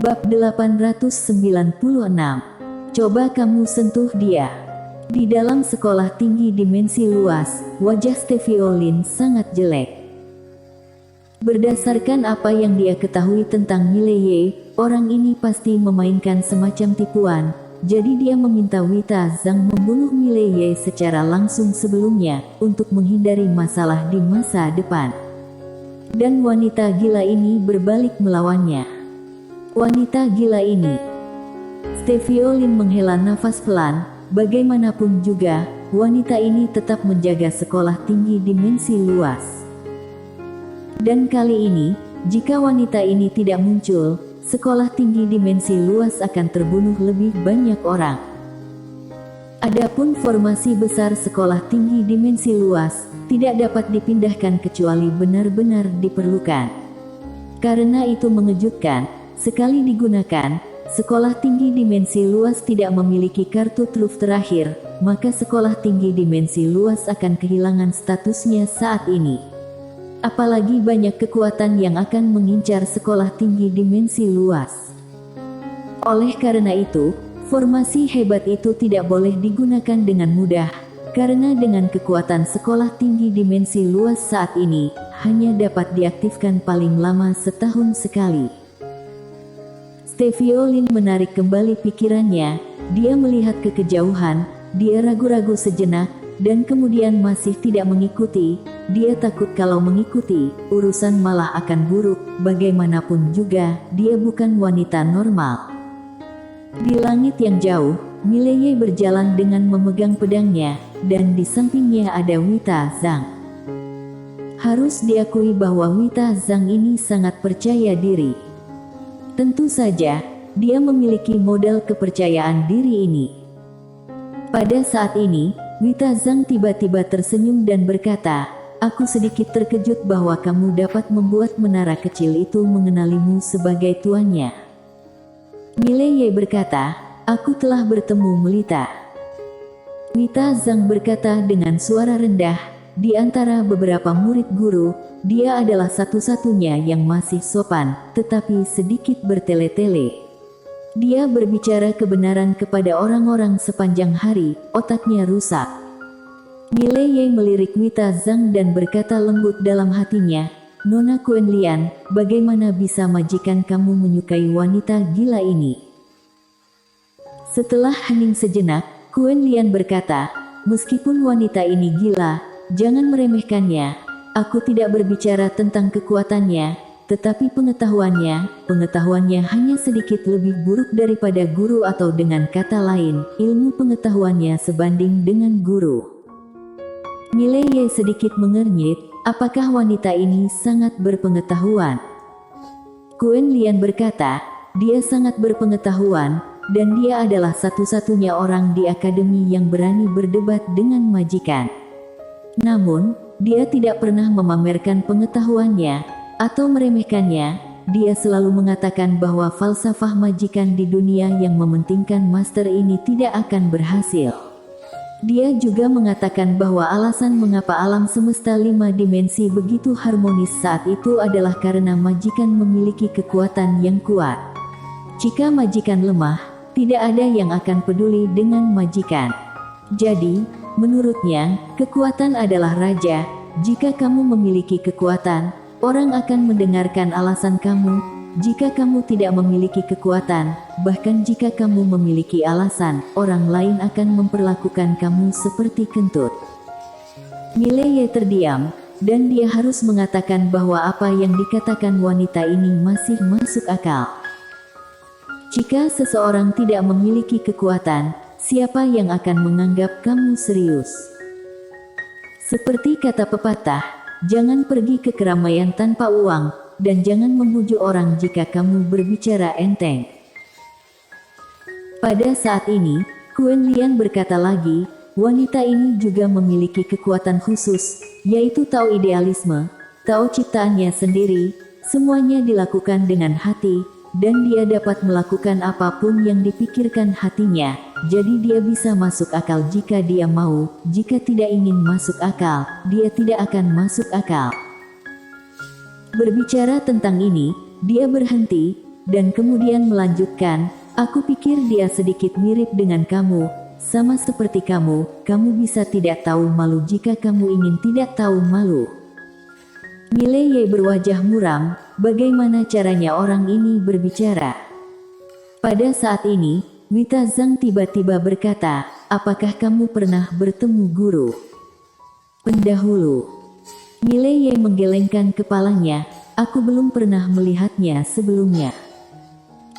Bab 896. Coba kamu sentuh dia. Di dalam sekolah tinggi dimensi luas, wajah Stevie sangat jelek. Berdasarkan apa yang dia ketahui tentang Mileye, orang ini pasti memainkan semacam tipuan. Jadi dia meminta Wita Zhang membunuh Mileye secara langsung sebelumnya, untuk menghindari masalah di masa depan. Dan wanita gila ini berbalik melawannya. Wanita gila ini. Stevie menghela nafas pelan. Bagaimanapun juga, wanita ini tetap menjaga sekolah tinggi dimensi luas. Dan kali ini, jika wanita ini tidak muncul, sekolah tinggi dimensi luas akan terbunuh lebih banyak orang. Adapun formasi besar sekolah tinggi dimensi luas, tidak dapat dipindahkan kecuali benar-benar diperlukan. Karena itu mengejutkan. Sekali digunakan, sekolah tinggi dimensi luas tidak memiliki kartu truf terakhir, maka sekolah tinggi dimensi luas akan kehilangan statusnya saat ini. Apalagi banyak kekuatan yang akan mengincar sekolah tinggi dimensi luas. Oleh karena itu, formasi hebat itu tidak boleh digunakan dengan mudah, karena dengan kekuatan sekolah tinggi dimensi luas saat ini, hanya dapat diaktifkan paling lama setahun sekali. Stevie menarik kembali pikirannya, dia melihat ke kejauhan, dia ragu-ragu sejenak, dan kemudian masih tidak mengikuti. Dia takut kalau mengikuti, urusan malah akan buruk. Bagaimanapun juga, dia bukan wanita normal. Di langit yang jauh, Mileye berjalan dengan memegang pedangnya, dan di sampingnya ada Wita Zhang. Harus diakui bahwa Wita Zhang ini sangat percaya diri. Tentu saja, dia memiliki modal kepercayaan diri ini. Pada saat ini, Wita Zhang tiba-tiba tersenyum dan berkata, "Aku sedikit terkejut bahwa kamu dapat membuat menara kecil itu mengenalimu sebagai tuannya." Mileye berkata, "Aku telah bertemu Melita." Wita Zhang berkata dengan suara rendah, di antara beberapa murid guru, dia adalah satu-satunya yang masih sopan, tetapi sedikit bertele-tele. Dia berbicara kebenaran kepada orang-orang sepanjang hari, otaknya rusak. Mileye melirik Wita Zhang dan berkata lembut dalam hatinya, "Nona Quenlian, bagaimana bisa majikan kamu menyukai wanita gila ini?" Setelah hening sejenak, Quenlian berkata, "Meskipun wanita ini gila, jangan meremehkannya. Aku tidak berbicara tentang kekuatannya, tetapi pengetahuannya hanya sedikit lebih buruk daripada guru, atau dengan kata lain, ilmu pengetahuannya sebanding dengan guru." Mileye sedikit mengernyit, apakah wanita ini sangat berpengetahuan? Quenlian berkata, dia sangat berpengetahuan, dan dia adalah satu-satunya orang di akademi yang berani berdebat dengan majikan. Namun, dia tidak pernah memamerkan pengetahuannya, atau meremehkannya. Dia selalu mengatakan bahwa falsafah majikan di dunia yang mementingkan master ini tidak akan berhasil. Dia juga mengatakan bahwa alasan mengapa alam semesta 5 dimensi begitu harmonis saat itu adalah karena majikan memiliki kekuatan yang kuat. Jika majikan lemah, tidak ada yang akan peduli dengan majikan. Jadi, menurutnya, kekuatan adalah raja. Jika kamu memiliki kekuatan, orang akan mendengarkan alasan kamu. Jika kamu tidak memiliki kekuatan, bahkan jika kamu memiliki alasan, orang lain akan memperlakukan kamu seperti kentut. Mileye terdiam, dan dia harus mengatakan bahwa apa yang dikatakan wanita ini masih masuk akal. Jika seseorang tidak memiliki kekuatan, siapa yang akan menganggap kamu serius? Seperti kata pepatah, jangan pergi ke keramaian tanpa uang, dan jangan memujuk orang jika kamu berbicara enteng. Pada saat ini, Quenlian berkata lagi, wanita ini juga memiliki kekuatan khusus, yaitu Tao idealisme, Tao ciptaannya sendiri, semuanya dilakukan dengan hati, dan dia dapat melakukan apapun yang dipikirkan hatinya. Jadi dia bisa masuk akal jika dia mau, jika tidak ingin masuk akal, dia tidak akan masuk akal. Berbicara tentang ini, dia berhenti, dan kemudian melanjutkan, aku pikir dia sedikit mirip dengan kamu, sama seperti kamu bisa tidak tahu malu jika kamu ingin tidak tahu malu. Mileye berwajah muram, bagaimana caranya orang ini berbicara? Pada saat ini, Wita Zhang tiba-tiba berkata, apakah kamu pernah bertemu guru pendahulu? Mileye menggelengkan kepalanya, aku belum pernah melihatnya sebelumnya.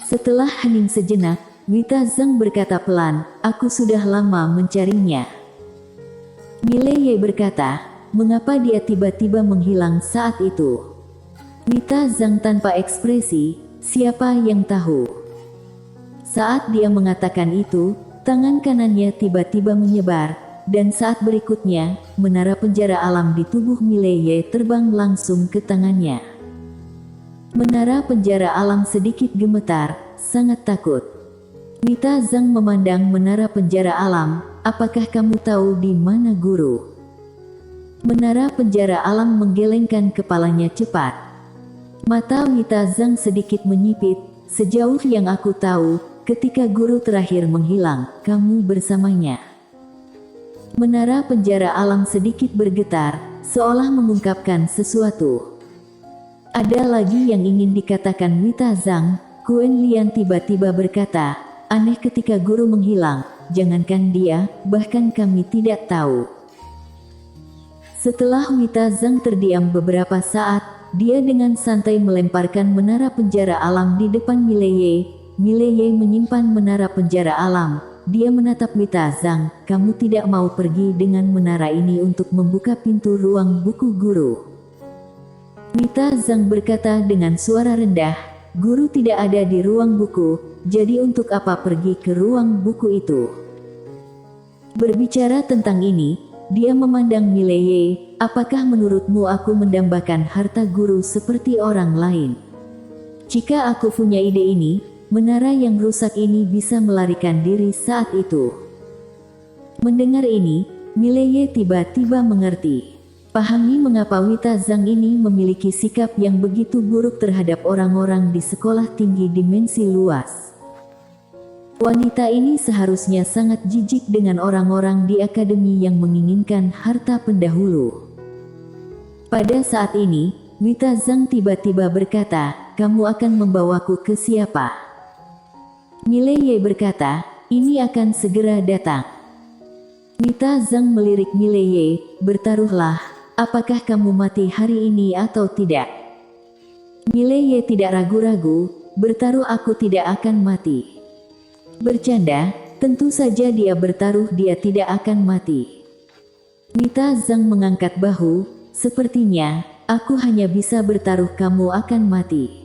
Setelah hening sejenak, Wita Zhang berkata pelan, aku sudah lama mencarinya. Mileye berkata, mengapa dia tiba-tiba menghilang saat itu? Wita Zhang tanpa ekspresi, siapa yang tahu? Saat dia mengatakan itu, tangan kanannya tiba-tiba menyebar, dan saat berikutnya, menara penjara alam di tubuh Mileye terbang langsung ke tangannya. Menara penjara alam sedikit gemetar, sangat takut. Wita Zhang memandang menara penjara alam, apakah kamu tahu di mana guru? Menara penjara alam menggelengkan kepalanya cepat. Mata Wita Zhang sedikit menyipit, sejauh yang aku tahu, ketika guru terakhir menghilang, kamu bersamanya. Menara penjara alam sedikit bergetar, seolah mengungkapkan sesuatu. Ada lagi yang ingin dikatakan Wita Zhang. Quen Lian tiba-tiba berkata, aneh ketika guru menghilang, jangankan dia, bahkan kami tidak tahu. Setelah Wita Zhang terdiam beberapa saat, dia dengan santai melemparkan menara penjara alam di depan Mileye. Mileye menyimpan menara penjara alam. Dia menatap Wita Zhang, kamu tidak mau pergi dengan menara ini untuk membuka pintu ruang buku guru? Wita Zhang berkata dengan suara rendah, guru tidak ada di ruang buku, jadi untuk apa pergi ke ruang buku itu? Berbicara tentang ini, dia memandang Mileye, apakah menurutmu aku mendambakan harta guru seperti orang lain? Jika aku punya ide ini, menara yang rusak ini bisa melarikan diri saat itu. Mendengar ini, Mileye tiba-tiba mengerti. Pahami mengapa Wita Zhang ini memiliki sikap yang begitu buruk terhadap orang-orang di sekolah tinggi dimensi luas. Wanita ini seharusnya sangat jijik dengan orang-orang di akademi yang menginginkan harta pendahulu. Pada saat ini, Wita Zhang tiba-tiba berkata, kamu akan membawaku ke siapa? Mileye berkata, ini akan segera datang. Wita Zhang melirik Mileye, bertaruhlah, apakah kamu mati hari ini atau tidak? Mileye tidak ragu-ragu, bertaruh aku tidak akan mati. Bercanda, tentu saja dia bertaruh dia tidak akan mati. Wita Zhang mengangkat bahu, sepertinya, aku hanya bisa bertaruh kamu akan mati.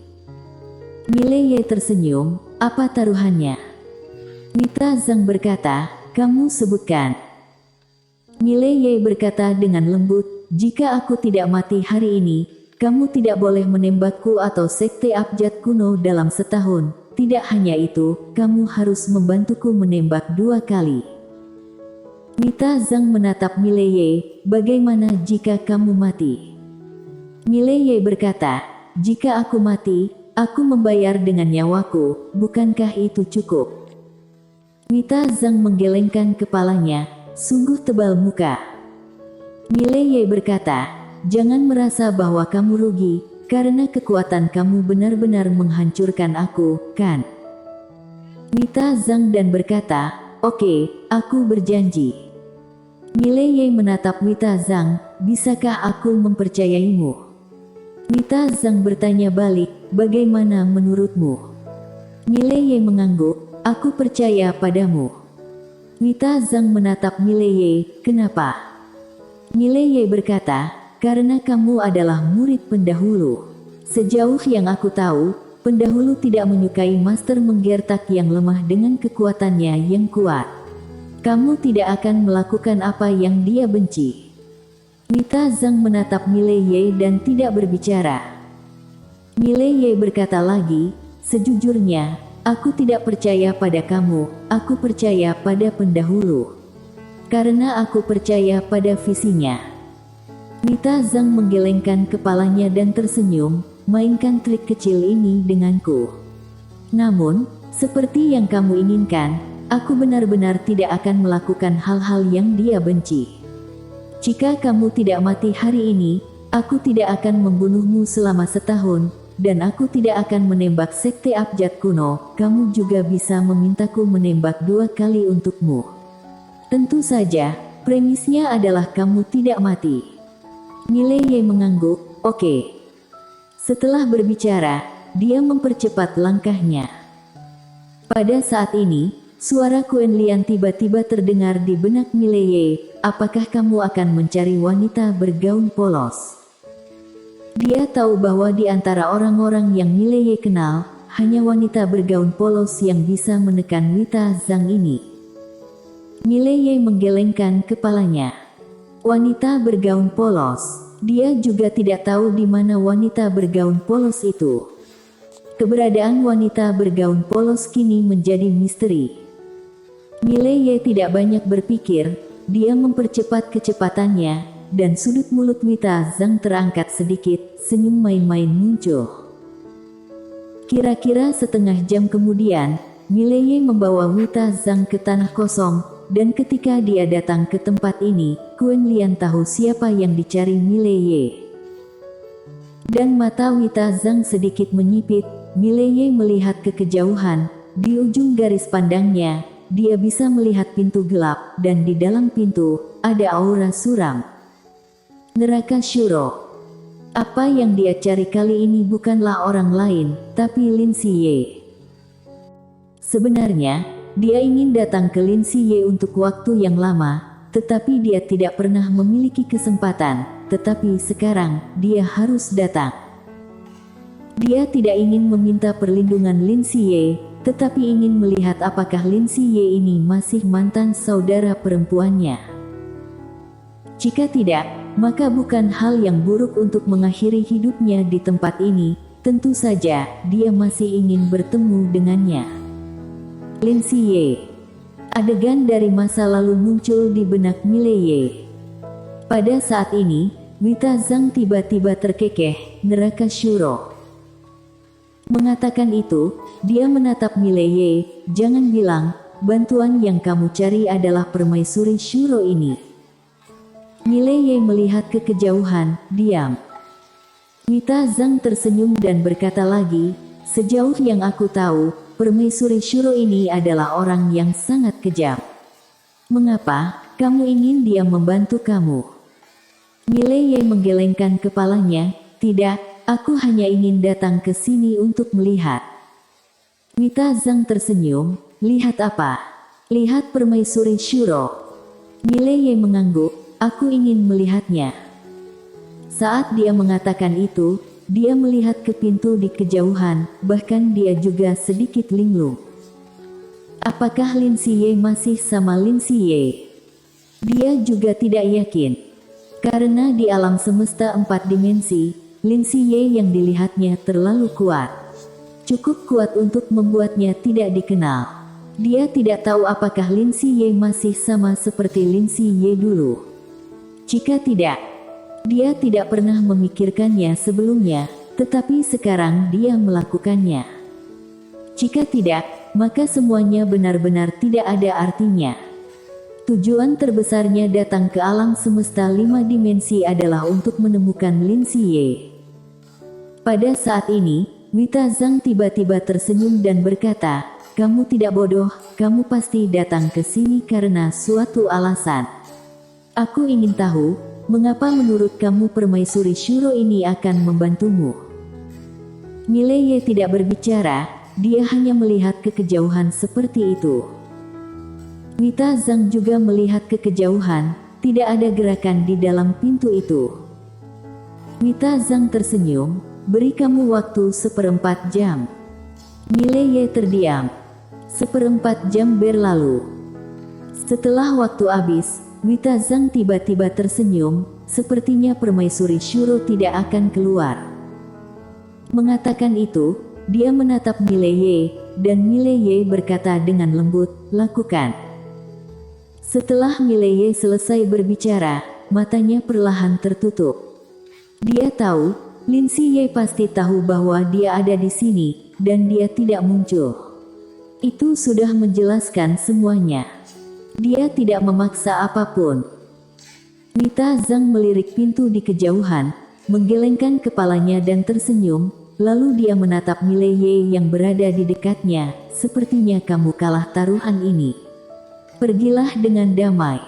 Mileye tersenyum, apa taruhannya? Wita Zhang berkata, kamu sebutkan. Mileye berkata dengan lembut, jika aku tidak mati hari ini, kamu tidak boleh menembakku atau sekte abjad kuno dalam setahun. Tidak hanya itu, kamu harus membantuku menembak 2 kali. Wita Zhang menatap Mileye, bagaimana jika kamu mati? Mileye berkata, jika aku mati, aku membayar dengan nyawaku, bukankah itu cukup? Wita Zhang menggelengkan kepalanya, sungguh tebal muka. Mileye berkata, jangan merasa bahwa kamu rugi, karena kekuatan kamu benar-benar menghancurkan aku, kan? Wita Zhang dan berkata, oke, aku berjanji. Mileye menatap Wita Zhang, bisakah aku mempercayaimu? Wita Zhang bertanya balik, bagaimana menurutmu? Mileye mengangguk, aku percaya padamu. Wita Zhang menatap Mileye, kenapa? Mileye berkata, karena kamu adalah murid pendahulu. Sejauh yang aku tahu, pendahulu tidak menyukai master menggertak yang lemah dengan kekuatannya yang kuat. Kamu tidak akan melakukan apa yang dia benci. Wita Zhang menatap Mileye dan tidak berbicara. Mileye berkata lagi, sejujurnya, aku tidak percaya pada kamu, aku percaya pada pendahulu. Karena aku percaya pada visinya. Wita Zhang menggelengkan kepalanya dan tersenyum, mainkan trik kecil ini denganku. Namun, seperti yang kamu inginkan, aku benar-benar tidak akan melakukan hal-hal yang dia benci. Jika kamu tidak mati hari ini, aku tidak akan membunuhmu selama setahun, dan aku tidak akan menembak sekte abjad kuno. Kamu juga bisa memintaku menembak 2 kali untukmu. Tentu saja, premisnya adalah kamu tidak mati. Mileye mengangguk, oke. Setelah berbicara, dia mempercepat langkahnya. Pada saat ini, suara Quen Lian tiba-tiba terdengar di benak Mileye. Apakah kamu akan mencari wanita bergaun polos? Dia tahu bahwa di antara orang-orang yang Mileye kenal, hanya wanita bergaun polos yang bisa menekan Wita Zhang ini. Mileye menggelengkan kepalanya. Wanita bergaun polos. Dia juga tidak tahu di mana wanita bergaun polos itu. Keberadaan wanita bergaun polos kini menjadi misteri. Mileye tidak banyak berpikir, dia mempercepat kecepatannya, dan sudut mulut Wita Zhang terangkat sedikit, senyum main-main muncul. Kira-kira setengah jam kemudian, Mileye membawa Wita Zhang ke tanah kosong, dan ketika dia datang ke tempat ini, Quen Lian tahu siapa yang dicari Mileye. Dan mata Wita Zhang sedikit menyipit. Mileye melihat ke kejauhan, di ujung garis pandangnya, dia bisa melihat pintu gelap, dan di dalam pintu, ada aura suram. Neraka Shuro. Apa yang dia cari kali ini bukanlah orang lain, tapi Lin Siye. Sebenarnya, dia ingin datang ke Lin Siye untuk waktu yang lama, tetapi dia tidak pernah memiliki kesempatan, tetapi sekarang, dia harus datang. Dia tidak ingin meminta perlindungan Lin Siye, tetapi ingin melihat apakah Lin Siye ini masih mantan saudara perempuannya. Jika tidak, maka bukan hal yang buruk untuk mengakhiri hidupnya di tempat ini. Tentu saja, dia masih ingin bertemu dengannya. Lin Siye. Adegan dari masa lalu muncul di benak Mileye. Pada saat ini, Wita Zhang tiba-tiba terkekeh. Neraka Shuro. Mengatakan itu, dia menatap Mileye. Jangan bilang, bantuan yang kamu cari adalah permaisuri Shuro ini. Mileye melihat ke kejauhan, diam. Wita Zhang tersenyum dan berkata lagi, sejauh yang aku tahu, permaisuri Shuro ini adalah orang yang sangat kejam. Mengapa kamu ingin dia membantu kamu? Mileye menggelengkan kepalanya, tidak, aku hanya ingin datang ke sini untuk melihat. Wita Zhang tersenyum, lihat apa? Lihat permaisuri Shuro. Mileye mengangguk, aku ingin melihatnya. Saat dia mengatakan itu, dia melihat ke pintu di kejauhan, bahkan dia juga sedikit linglung. Apakah Lin Siye masih sama Lin Siye? Dia juga tidak yakin. Karena di alam semesta 4 dimensi, Lin Siye yang dilihatnya terlalu kuat. Cukup kuat untuk membuatnya tidak dikenal. Dia tidak tahu apakah Lin Siye masih sama seperti Lin Siye dulu. Jika tidak, dia tidak pernah memikirkannya sebelumnya, tetapi sekarang dia melakukannya. Jika tidak, maka semuanya benar-benar tidak ada artinya. Tujuan terbesarnya datang ke alam semesta 5 dimensi adalah untuk menemukan Lin Siye. Pada saat ini, Wita Zhang tiba-tiba tersenyum dan berkata, kamu tidak bodoh, kamu pasti datang ke sini karena suatu alasan. Aku ingin tahu, mengapa menurut kamu permaisuri Shuro ini akan membantumu? Mileye tidak berbicara, dia hanya melihat ke kejauhan seperti itu. Wita Zhang juga melihat ke kejauhan, tidak ada gerakan di dalam pintu itu. Wita Zhang tersenyum, beri kamu waktu 1/4 jam. Mileye terdiam. 1/4 jam berlalu. Setelah waktu habis, Wita Zhang tiba-tiba tersenyum, sepertinya permaisuri Shuro tidak akan keluar. Mengatakan itu, dia menatap Mileye, dan Mileye berkata dengan lembut, lakukan. Setelah Mileye selesai berbicara, matanya perlahan tertutup. Dia tahu, Lin Siye pasti tahu bahwa dia ada di sini, dan dia tidak muncul. Itu sudah menjelaskan semuanya. Dia tidak memaksa apapun. Mita Zhang melirik pintu di kejauhan, menggelengkan kepalanya dan tersenyum, lalu dia menatap Miley Ye yang berada di dekatnya. Sepertinya kamu kalah taruhan ini. Pergilah dengan damai.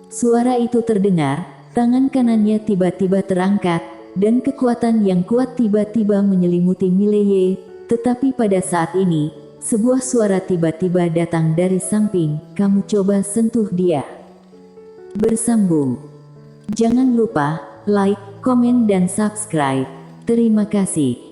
Suara itu terdengar, tangan kanannya tiba-tiba terangkat, dan kekuatan yang kuat tiba-tiba menyelimuti Miley Ye. Tetapi pada saat ini, sebuah suara tiba-tiba datang dari samping. Kamu coba sentuh dia. Bersambung. Jangan lupa like, komen dan subscribe. Terima kasih.